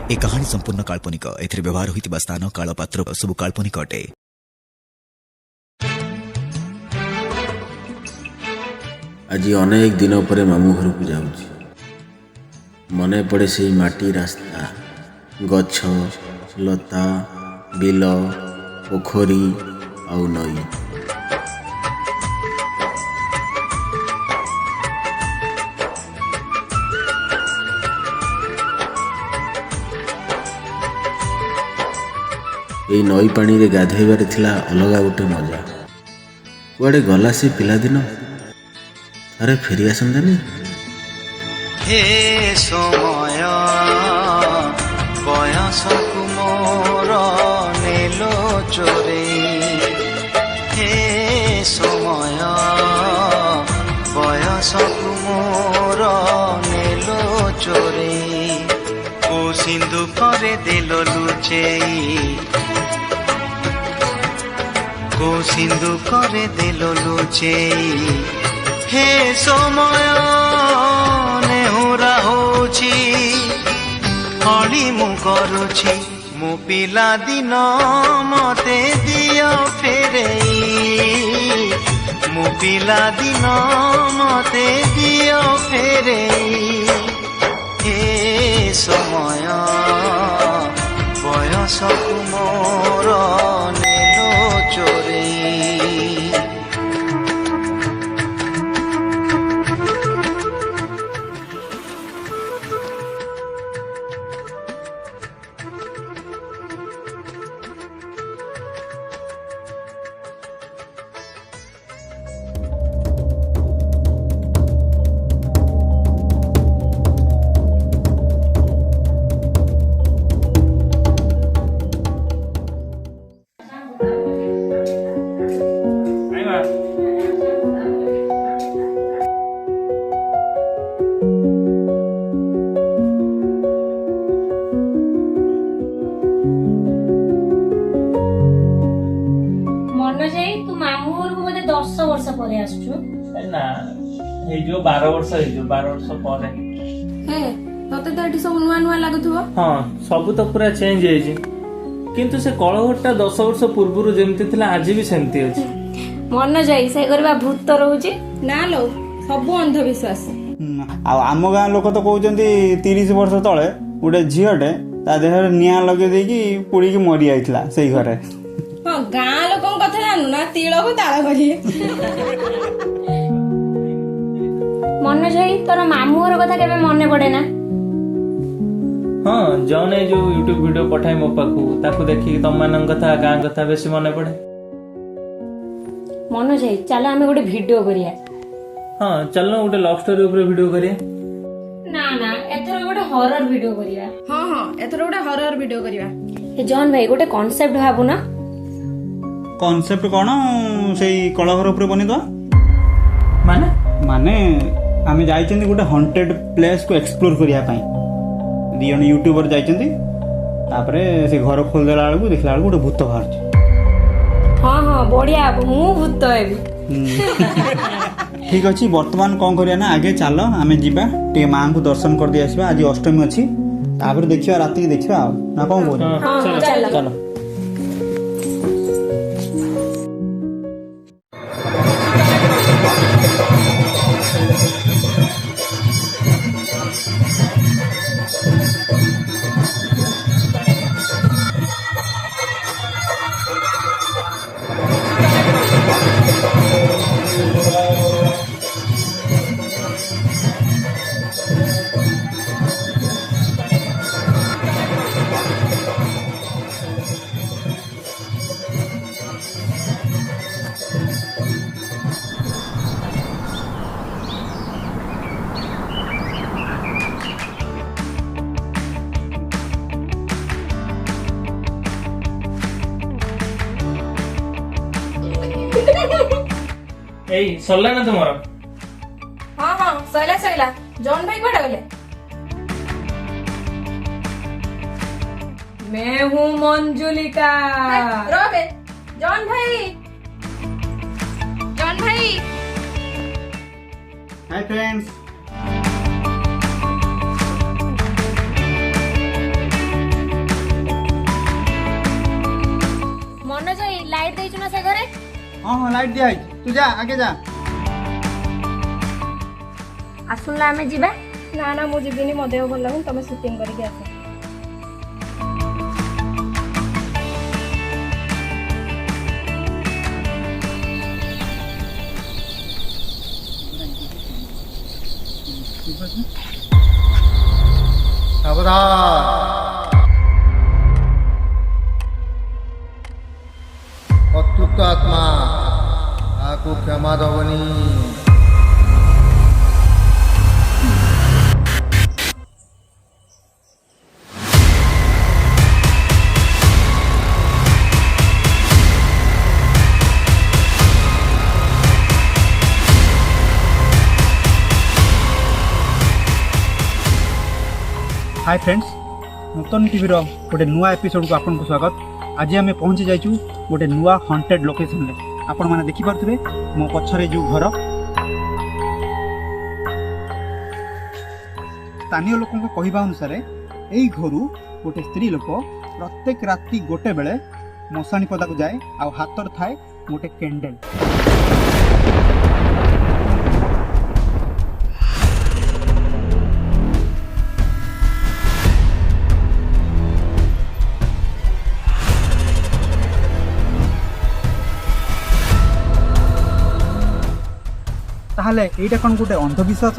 ए कहानी संपूर्ण काल्पनिक एथिरे व्यवहार होइतिबा स्थान काल पात्र सब काल्पनिक अटे। आज अनेक दिन पर मामू घर को जाऊँ मने पड़े से माटी रास्ता गछ लता बिल पोखरी आउ नई ये नई पानी रे गाधेबार थिला अलगा गोटे मजा कुआडे गला से पिलादिन अरे फेरी आसंतानी हे समय बयस कुमोर नेलो चोरे हे समय बयस कुमोर नेलो चोरे को सिंधु करे देलो लुचेई को सिंधु करे देलो लुचेई हे समय नेहुरा होची हली मु करुची मो पिला दिन मते दियो फेरेई मो पिला दिन मते दियो फेरेई हे समय बयस कुमोर नेलो चोरे ना हे जो 12 वर्ष हे जो 12 वर्ष ପରେ हे तते तो एठी सब नुआ नुआ लागुथबो हां सब तो पूरा चेंज हे जे किंतु से कळहटा 10 वर्ष पूर्वरु जेमति थिला आज भी सेमति अछि मन जाई से करबा भूत रहउची ना लो सब अंधविश्वास आ आम गाँ लोक तो कहउचंती 30 वर्ष तळे उडे झियटे ता देहर निया लगे देकी पुड़ी की मरी आइतला सेही घरे हां गाँ लोकन कथा जानू ना तिळ को ताळ करी मन जाई तोर मामू घर कथा केबे मने पड़े ना हां जने जो YouTube वीडियो पठाई मो पाखु ताकू देखि तम मानन कथा गाँ कथा बेसी मने पड़े मन जाई चलो हमें गोटे वीडियो करिया हां चलो गोटे लव स्टोरी ऊपर वीडियो करिया ना ना एथरो गोटे हॉरर वीडियो करिया हां हां एथरो गोटे हॉरर वीडियो करिया ए जॉन भाई गोटे कांसेप्ट भाबु ना कॉन्सेप्ट कौन से कलघर ऊपर बनी दवा माने माने आम जाइछन्ती गोटे हॉन्टेड प्लेस को एक्सप्लोर करिया पई दी जन यूट्यूबर जाइछन्ती तापरे से घर खोल देला बेलू देखला बेलू गोटे भूत बाहर हां हां बढ़िया मु भूत हेबी ठीक अछि वर्तमान कोन करिया ना आगे चलो आमे जीबा टे मां को दर्शन कर दि आसीबा आज अष्टमी अछि तापरे देखिबा राति के देखिबा ना कोन बोल हां चलो चलो एई सरला ना तुम्हारा हां हां सैला सैला जॉन भाई कोडा गले मैं हूँ मंजुलिका रोबे जॉन भाई हाय फ्रेंड्स हाँ लाइट दिया तू जा आगे जा। आसुना आमे जिबा। ना ना मु जीविनी मो देह भल लगुन तुम सुटिंग करके आस। ଅତୃପ୍ତ ଆତ୍ମା ତାକୁ କ୍ଷମା ଦବନି। हाय फ्रेंड्स, नूतन टीवी गोटे नुआ एपिसोड को आपको स्वागत। आज आम पहुँची जाइचु गोटे नुआ हंटेड लोकेशन में। आपण मैंने देखिपे मो पछरे जो घर स्थानीय लोकों कहवा अनुसार यही घर गोटे स्त्री लोक प्रत्येक राति गोटे बेले मशाणी पदा को जाए आ हाथ थाए गोटे कैंडल। ताहले एटा कौन गोटे अंधविश्वास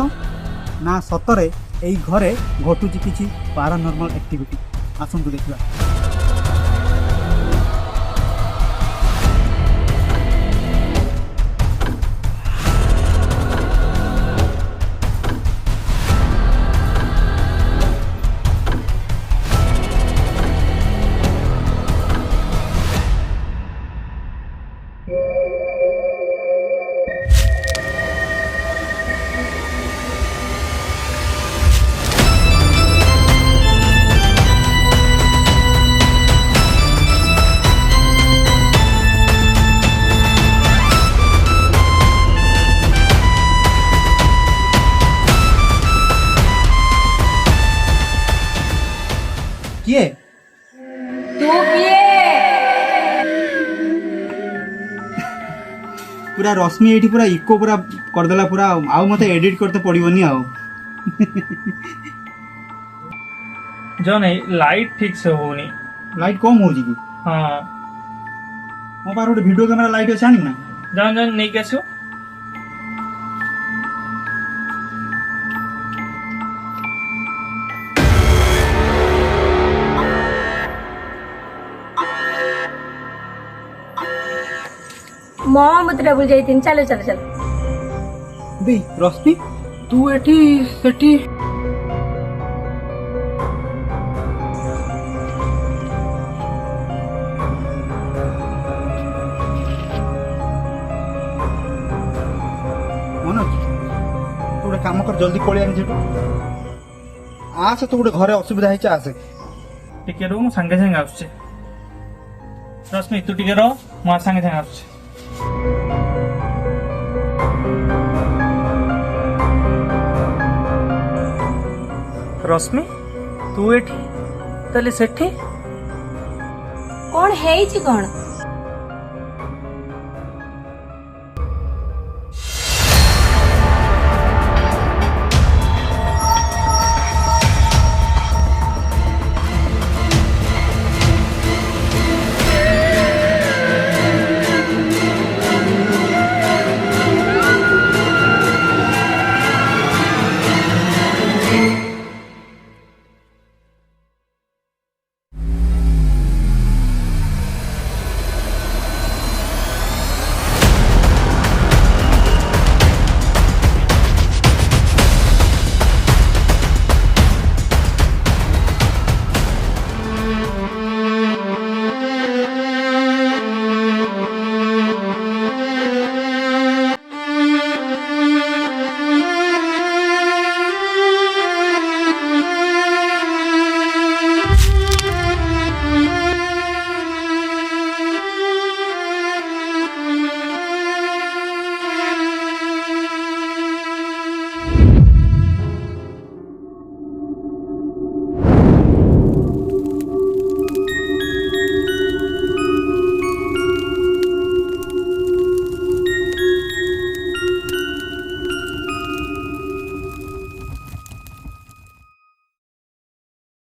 ना सतरे यही घरे घटुची किसी पारानॉर्मल एक्टिविटी? आसतु देखा। किए तू किए पूरा रश्मि ये पूरा इको पूरा करदेला पूरा आउ मत एडिट करते पड़ोनी आउ। जो नहीं लाइट ठीक से होनी। लाइट कम हो कि? हाँ मो पार गोटे वीडियो कैमेरा लाइट अच्छे आनी ना। जान जान नहीं के आसो। मो मुद्रा भूल जाई। चलो चलो चलो बे रश्मि तू एठी सेठी मनोज तू गोटे काम कर जल्दी पळि आनी आसे तू गोटे घरे असुविधा है आसे टिके रो संगे संगे आसुचे। रश्मि तू टिके रो मो संगे संगे आसुचे। रश्मि तू एठी तले सेठी कौन है कौन